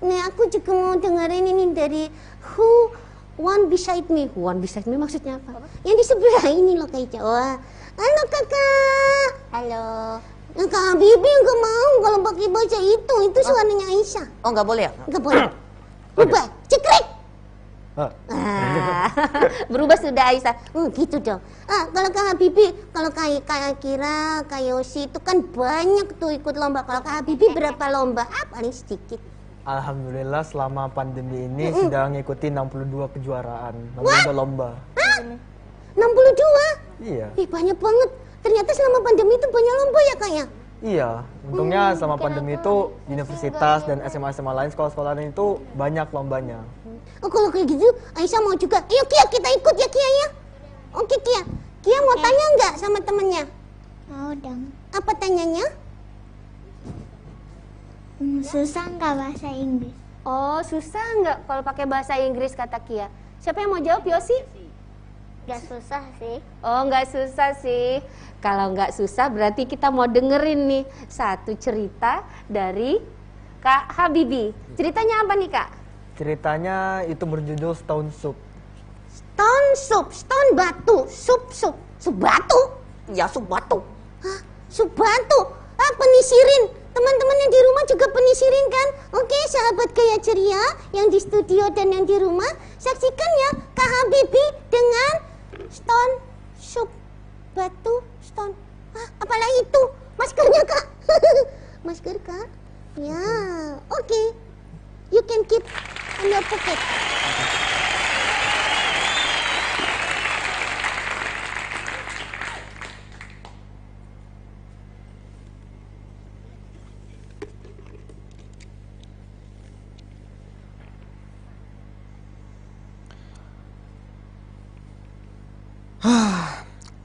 Nih aku juga mau dengerin ini dari Who One Beside Me. Who One Beside Me maksudnya apa? Yang di sebelah ini loh kayak Jawa. Halo kakak. Halo. Kak Habibie nggak mau kalau pakai bahasa itu suaranya Aisyah. Oh nggak boleh ya? Nggak boleh. Berubah, cekrek. Berubah sudah Aisyah. Gitu dong. Kalau Kak Habibie, kalau kayak Kira, kayak Yosi itu kan banyak tuh ikut lomba. Kalau Kak Habibie berapa lomba? Paling sedikit. Alhamdulillah selama pandemi ini sudah ngikuti 62 kejuaraan, 62 lomba. 62? Iya. Banyak banget. Ternyata selama pandemi itu banyak lomba ya Kak ya? Iya, untungnya selama pandemi itu universitas dan SMA-SMA lain, sekolah-sekolah lain itu banyak lombanya. Kalau kayak gitu, Aisyah mau juga. Ayo Kia, kita ikut ya Kia ya. Oke Kia. Kia mau tanya nggak sama temennya? Mau dong. Apa tanyanya? Susah nggak bahasa Inggris? Oh, susah nggak kalau pakai bahasa Inggris kata Kia? Siapa yang mau jawab, Yosi? Nggak susah sih. Oh, nggak susah sih. Kalau nggak susah berarti kita mau dengerin nih satu cerita dari Kak Habibie. Ceritanya apa nih Kak? Ceritanya itu berjudul Stone Soup. Stone Soup, stone batu, sup batu? Ya sup batu. Hah, sup batu? Penisirin. Teman-teman yang di rumah juga penisirin kan? Oke, sahabat Gaya Ceria yang di studio dan yang di rumah, saksikan ya Kak Habibie dengan stone soup batu stone. Apalah itu? Maskernya Kak? Masker Kak? Ya, oke. You can keep in your pocket.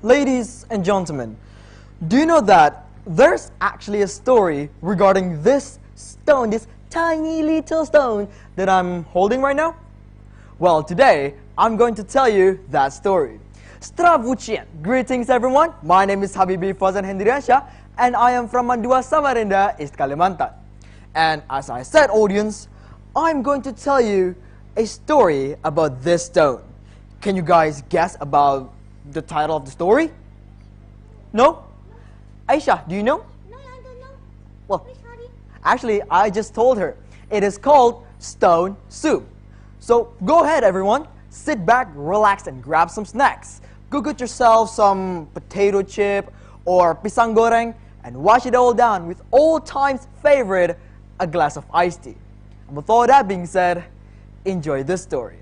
Ladies and gentlemen, do you know that there's actually a story regarding this stone, this tiny little stone that I'm holding right now? Well, today I'm going to tell you that story. Stravucien. Greetings everyone, my name is Habibie Fauzan Hendriansyah and I am from Mandua, Samarinda, East Kalimantan. And as I said audience, I'm going to tell you a story about this stone. Can you guys guess about the title of the story? No? Aisha, do you know? No, I don't know. Well, Sorry. actually, I just told her. It is called Stone Soup. So go ahead, everyone. Sit back, relax, and grab some snacks. Go get yourself some potato chip or pisang goreng and wash it all down with old time's favorite, a glass of iced tea. And with all that being said, enjoy this story.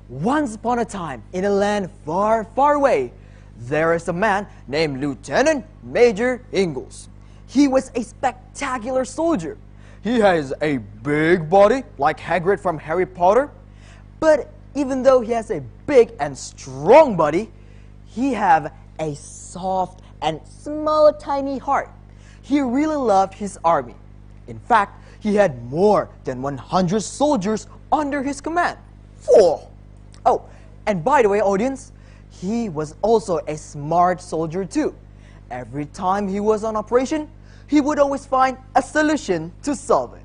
Once upon a time, in a land far, far away, there is a man named Lieutenant Major Ingalls. He was a spectacular soldier. He has a big body like Hagrid from Harry Potter. But even though he has a big and strong body, he have a soft and small tiny heart. He really loved his army. In fact, he had more than 100 soldiers under his command. Oh, and by the way, audience, he was also a smart soldier too. Every time he was on operation, he would always find a solution to solve it.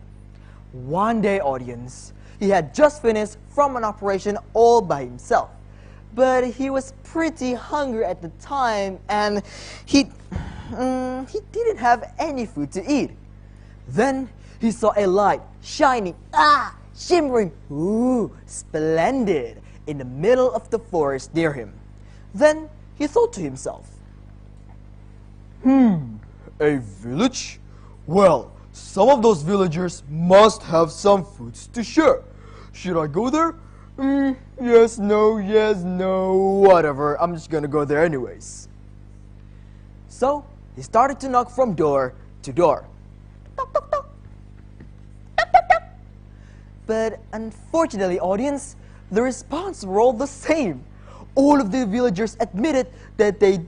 One day, audience, he had just finished from an operation all by himself. But he was pretty hungry at the time and he didn't have any food to eat. Then he saw a light shining, shimmering, splendid, in the middle of the forest near him. Then he thought to himself, a village? Well, some of those villagers must have some foods to share. Should I go there? Yes, no, whatever. I'm just gonna go there anyways. So, he started to knock from door to door. Toc, toc, toc. Toc, toc, toc. But unfortunately, audience, the response were all the same. All of the villagers admitted that they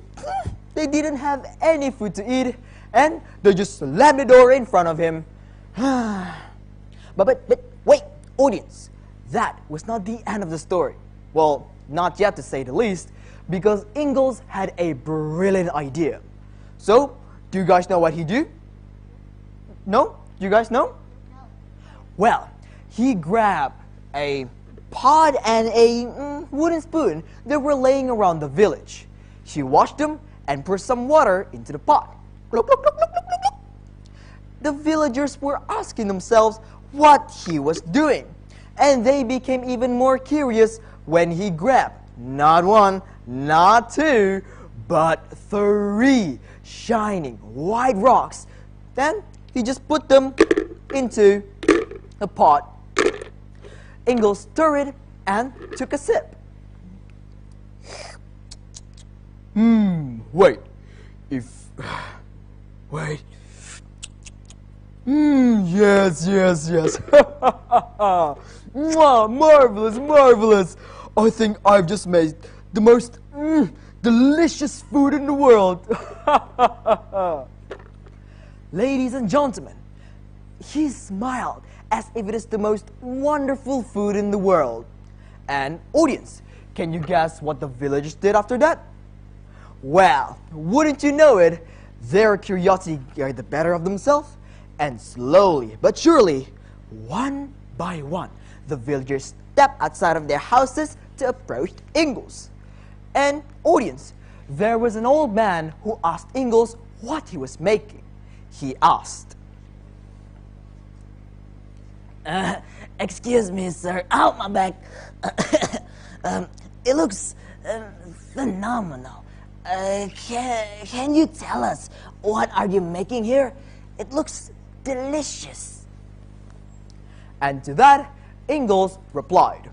didn't have any food to eat, and they just slammed the door in front of him. but wait, audience, that was not the end of the story. Well, not yet to say the least, because Ingalls had a brilliant idea. So, do you guys know what he did? No? Do you guys know? Well, he grabbed a pot and a wooden spoon that were laying around the village. He washed them and poured some water into the pot. Glug, glug, glug, glug, glug, glug, glug. The villagers were asking themselves what he was doing, and they became even more curious when he grabbed not one, not two, but 3 shining white rocks. Then he just put them into the pot. Ingalls stirred it and took a sip. Wait. Wait. Yes. Mwah, marvelous. I think I've just made the most delicious food in the world. Ladies and gentlemen, he smiled as if it is the most wonderful food in the world. And audience, can you guess what the villagers did after that? Well, wouldn't you know it, their curiosity got the better of themselves, and slowly but surely, one by one, the villagers stepped outside of their houses to approach Ingalls. And audience, there was an old man who asked Ingalls what he was making. He asked, Excuse me, sir. Ow, my back. It looks phenomenal. Can you tell us what are you making here? It looks delicious. And to that, Ingalls replied,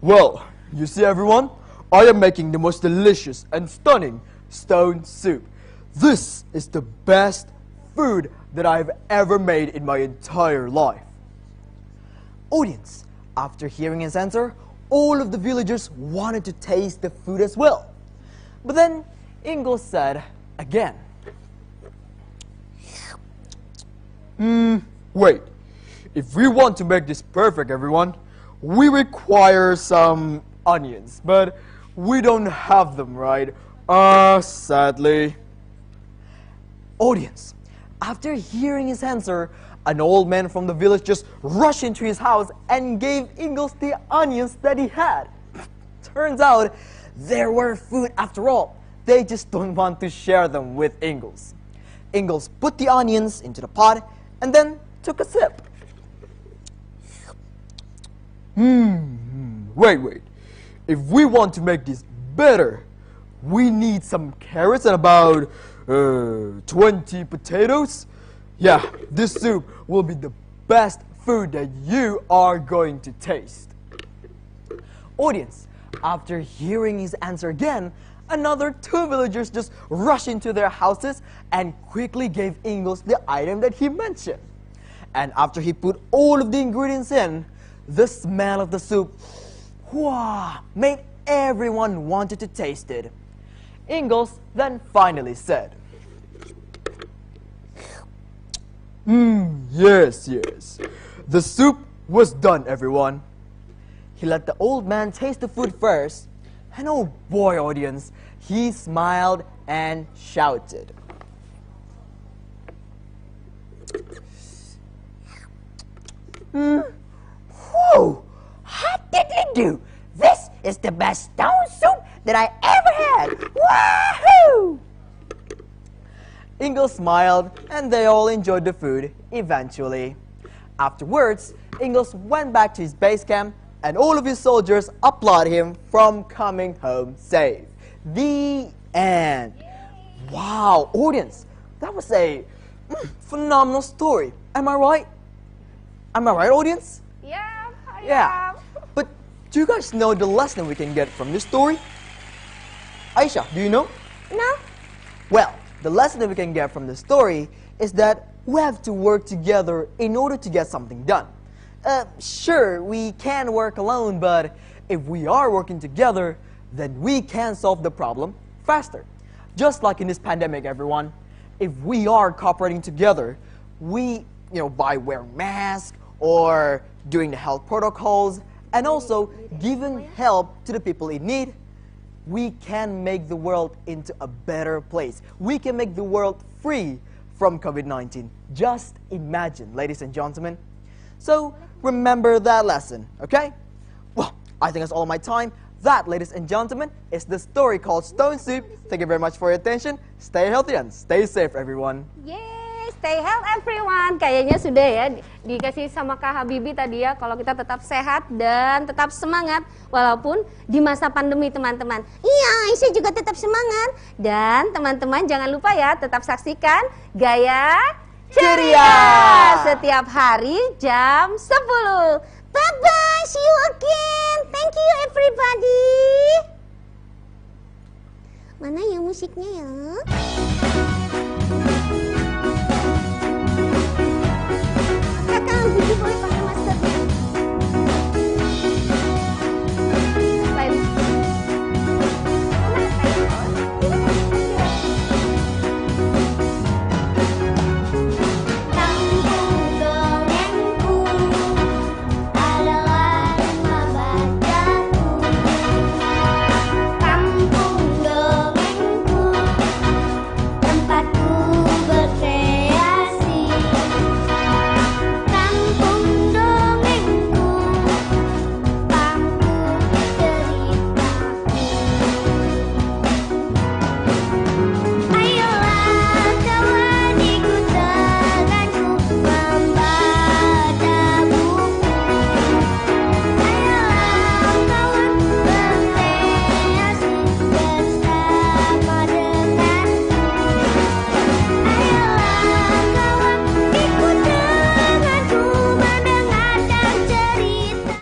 well, you see everyone, I am making the most delicious and stunning stone soup. This is the best food that I've ever made in my entire life. Audience, after hearing his answer, all of the villagers wanted to taste the food as well. But then Ingalls said again, wait, if we want to make this perfect, everyone, we require some onions, but we don't have them, right? Sadly. Audience, after hearing his answer, an old man from the village just rushed into his house and gave Ingalls the onions that he had. Turns out, there were food after all. They just don't want to share them with Ingalls. Ingalls put the onions into the pot and then took a sip. Wait. If we want to make this better, we need some carrots and about 20 potatoes. Yeah, this soup will be the best food that you are going to taste. Audience, after hearing his answer again, another 2 villagers just rushed into their houses and quickly gave Ingalls the item that he mentioned. And after he put all of the ingredients in, the smell of the soup, made everyone wanted to taste it. Ingalls then finally said, yes. The soup was done, everyone. He let the old man taste the food first, and oh boy, audience, he smiled and shouted. Whoa! How did you do? This is the best stone soup that I ever had! Wahoo! Ingalls smiled, and they all enjoyed the food eventually. Afterwards, Ingalls went back to his base camp, and all of his soldiers applauded him from coming home safe. The end. Wow, audience, that was a phenomenal story. Am I right? Am I right, audience? Yeah. But do you guys know the lesson we can get from this story? Aisha, do you know? No? Well, the lesson that we can get from the story is that we have to work together in order to get something done. Sure, we can work alone, but if we are working together, then we can solve the problem faster. Just like in this pandemic, everyone, if we are cooperating together, we, by wearing masks or doing the health protocols and also giving help to the people in need, we can make the world into a better place. We can make the world free from COVID-19. Just imagine, ladies and gentlemen. So remember that lesson, okay? Well, I think that's all of my time. That, ladies and gentlemen, is the story called Stone Soup. Thank you very much for your attention. Stay healthy and stay safe, everyone. Yeay, stay healthy everyone. Kayaknya sudah ya dikasih sama Kak Habibie tadi ya, kalau kita tetap sehat dan tetap semangat walaupun di masa pandemi teman-teman. Iya, Aisyah juga tetap semangat. Dan teman-teman jangan lupa ya tetap saksikan Gaya Ceria setiap hari jam 10. Bye-bye, see you again. Thank you everybody. Mana ya musiknya ya? Kakak, Habibie boleh